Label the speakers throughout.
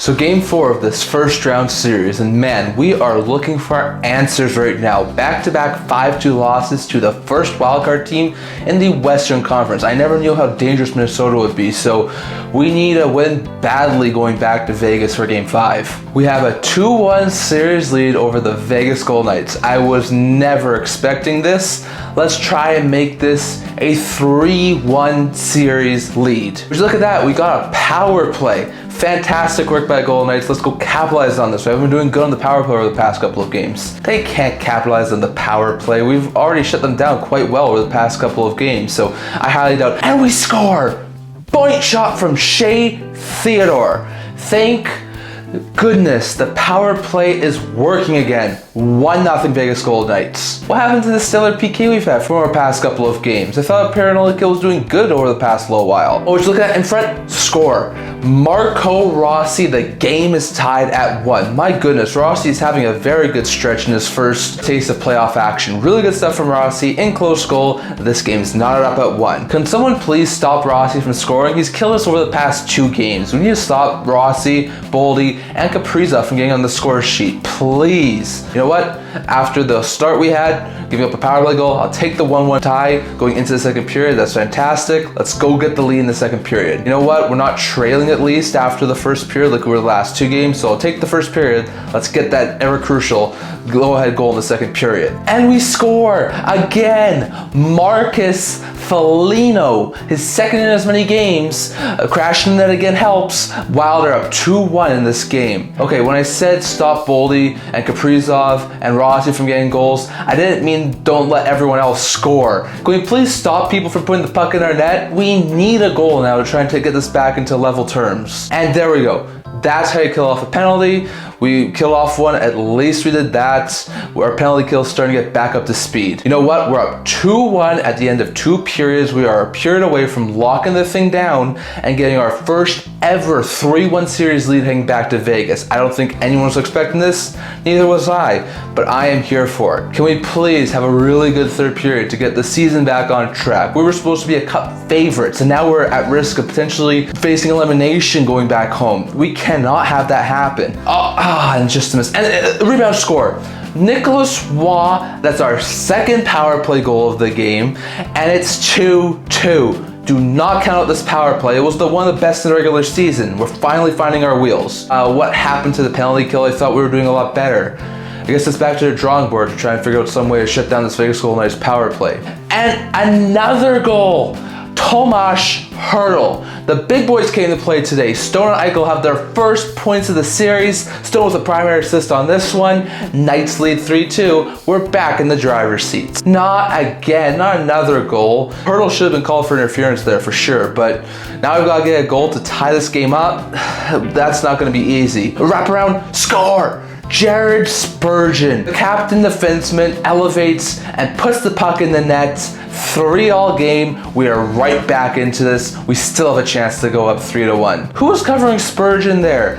Speaker 1: So game 4 of this first round series, and man, we are looking for answers right now. Back-to-back 5-2 losses to the first wildcard team in the Western Conference. I never knew how dangerous Minnesota would be, so we need a win badly going back to Vegas for game 5. We have a 2-1 series lead over the Vegas Golden Knights. I was never expecting this. Let's try and make this a 3-1 series lead. Would you look at that? We got a power play. Fantastic work by Golden Knights. Let's go capitalize on this. We haven't been doing good on the power play over the past couple of games. They can't capitalize on the power play. We've already shut them down quite well over the past couple of games, so I highly doubt. And we score! Point shot from Shea Theodore. Thank goodness, the power play is working again. 1-0 Vegas Golden Knights. What happened to the stellar PK we've had from our past couple of games? I thought Paranoid Kill was doing good over the past little while. Oh, just look at that in front. Score. Marco Rossi, the game is tied at 1. My goodness, Rossi is having a very good stretch in his first taste of playoff action. Really good stuff from Rossi in close goal. This game is knotted up at 1. Can someone please stop Rossi from scoring? He's killed us over the past 2 games. We need to stop Rossi, Boldy, and Kaprizov from getting on the score sheet. Please. You know what? After the start we had, giving up a power play goal, I'll take the 1-1 tie going into the second period. That's fantastic. Let's go get the lead in the second period. You know what? We're not trailing at least after the first period like we were the last 2 games, so I'll take the first period. Let's get that ever crucial go-ahead goal in the second period. And we score again. Marcus Foligno, his second in as many games. Crashing that again helps. While they're up 2-1 in this game. Okay, when I said stop Boldy and Kaprizov and Rossi from getting goals, I didn't mean don't let everyone else score. Can we please stop people from putting the puck in our net? We need a goal now to try and get this back into level terms. And there we go. That's how you kill off a penalty. We kill off one, at least we did that. Our penalty kill is starting to get back up to speed. You know what? We're up 2-1 at the end of 2 periods. We are a period away from locking the thing down and getting our first ever 3-1 series lead heading back to Vegas. I don't think anyone was expecting this, neither was I, but I am here for it. Can we please have a really good third period to get the season back on track? We were supposed to be a cup favorites, and now we're at risk of potentially facing elimination going back home. We cannot have that happen. And just a miss. And rebound score. Nicholas Waugh, that's our second power play goal of the game, and it's 2-2. Do not count out this power play. It was one of the best in the regular season. We're finally finding our wheels. What happened to the penalty kill? I thought we were doing a lot better. I guess it's back to the drawing board to try and figure out some way to shut down this Vegas Golden Knights power play. And another goal. Tomas Hertl. The big boys came to play today. Stone and Eichel have their first points of the series. Stone with a primary assist on this one. Knights lead 3-2. We're back in the driver's seats. Not again, not another goal. Hertl should have been called for interference there for sure, but now we've got to get a goal to tie this game up. That's not going to be easy. Wrap around, score! Jared Spurgeon, the captain defenseman, elevates and puts the puck in the net. 3-all game. We are right back into this. We still have a chance to go up 3-1. Who was covering Spurgeon there?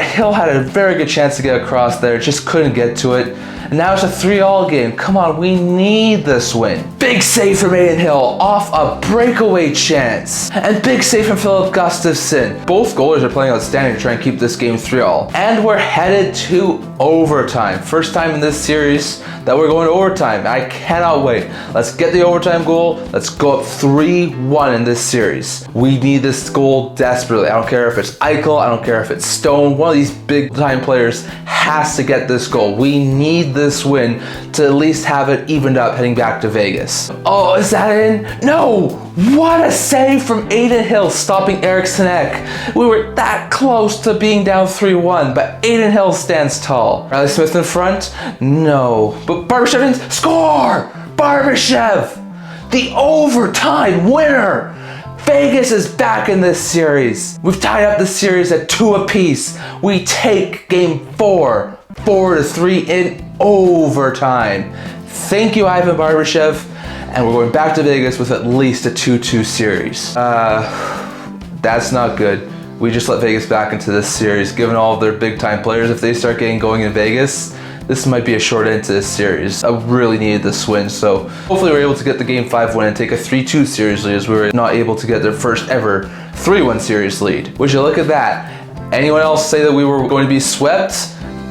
Speaker 1: Hill had a very good chance to get across there, just couldn't get to it. And now it's a 3-all game. Come on, we need this win. Big save from Aiden Hill off a breakaway chance. And big save from Philip Gustafsson. Both goalies are playing outstanding to try and keep this game 3-all. And we're headed to overtime. First time in this series that we're going to overtime. I cannot wait. Let's get the overtime goal. Let's go up 3-1 in this series. We need this goal desperately. I don't care if it's Eichel. I don't care if it's Stone. One of these big time players has to get this goal. We need this win to at least have it evened up heading back to Vegas. Oh, is that in? No! What a save from Aiden Hill stopping Eriksson Ek. We were that close to being down 3-1, but Aiden Hill stands tall. Riley Smith in front? No. But Barbashev score! Barbashev! The overtime winner! Vegas is back in this series. We've tied up the series at 2 apiece. We take game 4, 4-3 in overtime. Thank you, Ivan Barbashev. And we're going back to Vegas with at least a 2-2 series. That's not good. We just let Vegas back into this series, given all of their big time players. If they start getting going in Vegas, this might be a short end to this series. I really needed this win, so hopefully we're able to get the Game 5 win and take a 3-2 series lead, as we were not able to get their first ever 3-1 series lead. Would you look at that? Anyone else say that we were going to be swept?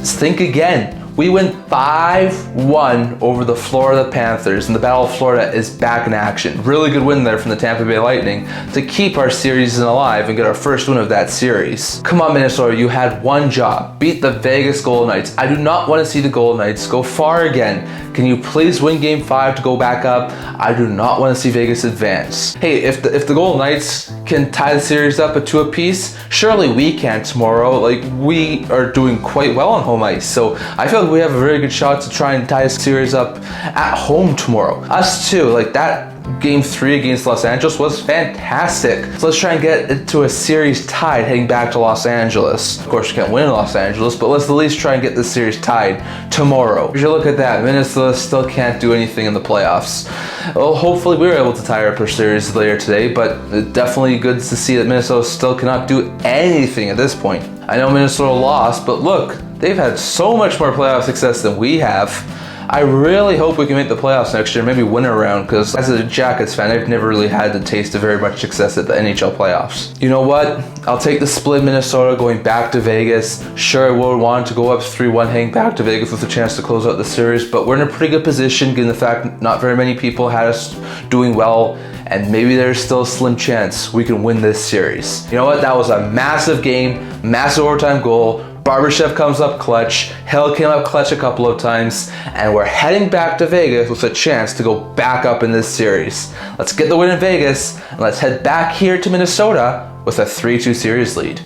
Speaker 1: Think again. We went 5-1 over the Florida Panthers, and the Battle of Florida is back in action. Really good win there from the Tampa Bay Lightning to keep our series alive and get our first win of that series. Come on, Minnesota, you had one job. Beat the Vegas Golden Knights. I do not want to see the Golden Knights go far again. Can you please win Game 5 to go back up? I do not want to see Vegas advance. Hey, if the Golden Knights can tie the series up at 2 apiece, surely we can tomorrow. Like, we are doing quite well on home ice, so I feel like we have a very good shot to try and tie a series up at home tomorrow. Us too, like that Game 3 against Los Angeles was fantastic. So let's try and get it to a series tied heading back to Los Angeles. Of course, you can't win in Los Angeles, but let's at least try and get this series tied tomorrow. If you look at that, Minnesota still can't do anything in the playoffs. Well, hopefully we were able to tie up our series later today, but definitely good to see that Minnesota still cannot do anything at this point. I know Minnesota lost, but look, they've had so much more playoff success than we have. I really hope we can make the playoffs next year, maybe win a round, because as a Jackets fan, I've never really had the taste of very much success at the NHL playoffs. You know what? I'll take the split Minnesota going back to Vegas. Sure, I would want to go up 3-1 heading back to Vegas with a chance to close out the series, but we're in a pretty good position given the fact not very many people had us doing well, and maybe there's still a slim chance we can win this series. You know what? That was a massive game, massive overtime goal. Barbashev comes up clutch, Hill came up clutch a couple of times, and we're heading back to Vegas with a chance to go back up in this series. Let's get the win in Vegas, and let's head back here to Minnesota with a 3-2 series lead.